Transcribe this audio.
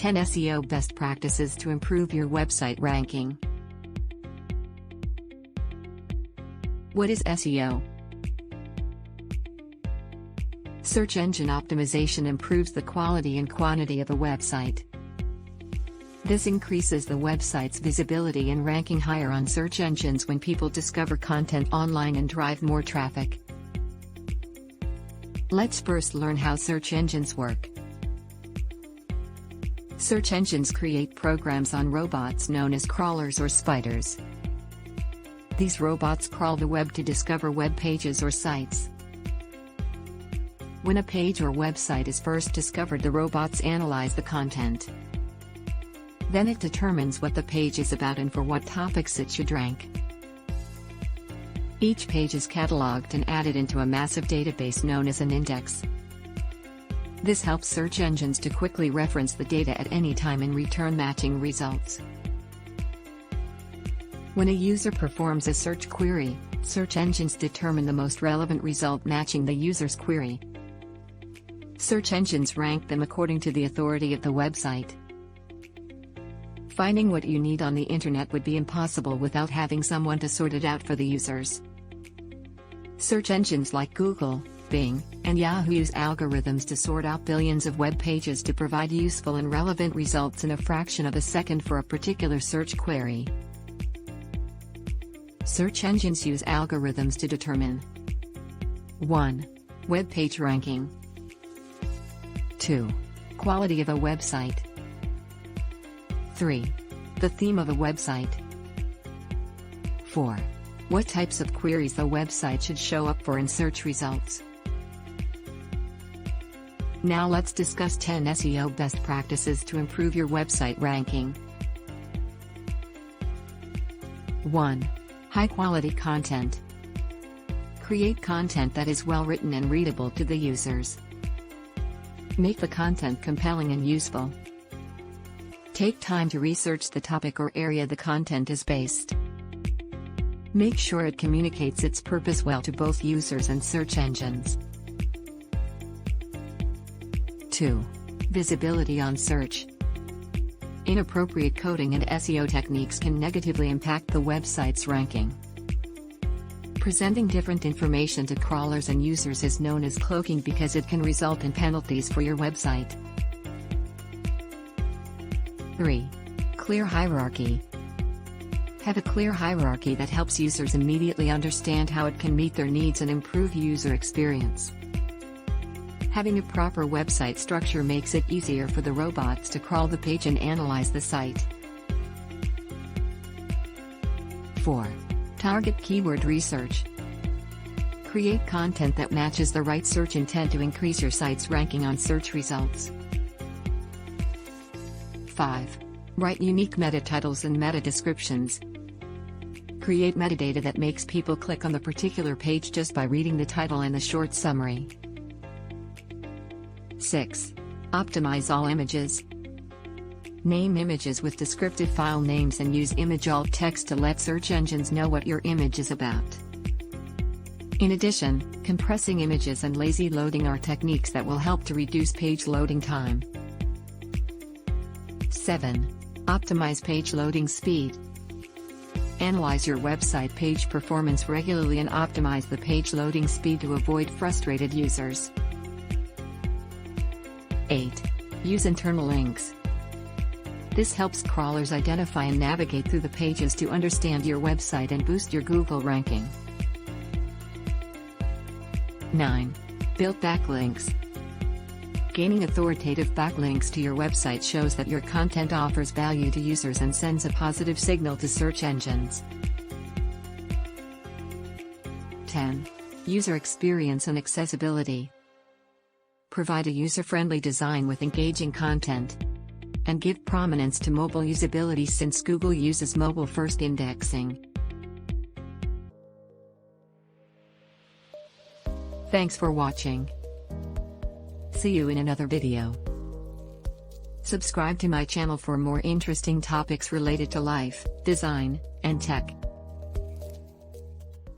10 SEO best practices to improve your website ranking. What is SEO? Search engine optimization improves the quality and quantity of a website. This increases the website's visibility and ranking higher on search engines when people discover content online and drive more traffic. Let's first learn how search engines work. Search engines create programs on robots known as crawlers or spiders. These robots crawl the web to discover web pages or sites. When a page or website is first discovered, the robots analyze the content. Then it determines what the page is about and for what topics it should rank. Each page is cataloged and added into a massive database known as an index. This helps search engines to quickly reference the data at any time and return matching results. When a user performs a search query, search engines determine the most relevant result matching the user's query. Search engines rank them according to the authority of the website. Finding what you need on the internet would be impossible without having someone to sort it out for the users. Search engines like Google, Bing, and Yahoo use algorithms to sort out billions of web pages to provide useful and relevant results in a fraction of a second for a particular search query. Search engines use algorithms to determine 1. Web page ranking. 2. Quality of a website. 3. The theme of a website. 4. What types of queries the website should show up for in search results. Now let's discuss 10 SEO best practices to improve your website ranking. 1. High-quality content. Create content that is well written and readable to the users. Make the content compelling and useful. Take time to research the topic or area the content is based. Make sure it communicates its purpose well to both users and search engines. 2. Visibility on search. Inappropriate coding and SEO techniques can negatively impact the website's ranking. Presenting different information to crawlers and users is known as cloaking because it can result in penalties for your website. 3. Clear hierarchy. Have a clear hierarchy that helps users immediately understand how it can meet their needs and improve user experience. Having a proper website structure makes it easier for the robots to crawl the page and analyze the site. 4. Target keyword research. Create content that matches the right search intent to increase your site's ranking on search results. 5. Write unique meta titles and meta descriptions. Create metadata that makes people click on the particular page just by reading the title and the short summary. 6. Optimize all images. Name images with descriptive file names and use image alt text to let search engines know what your image is about. In addition, compressing images and lazy loading are techniques that will help to reduce page loading time. 7. Optimize page loading speed. Analyze your website page performance regularly and optimize the page loading speed to avoid frustrated users. 8. Use internal links. This helps crawlers identify and navigate through the pages to understand your website and boost your Google ranking. 9. Build backlinks. Gaining authoritative backlinks to your website shows that your content offers value to users and sends a positive signal to search engines. 10. User experience and accessibility. Provide a user-friendly design with engaging content. And give prominence to mobile usability since Google uses mobile-first indexing. Thanks for watching. See you in another video. Subscribe to my channel for more interesting topics related to life, design, and tech.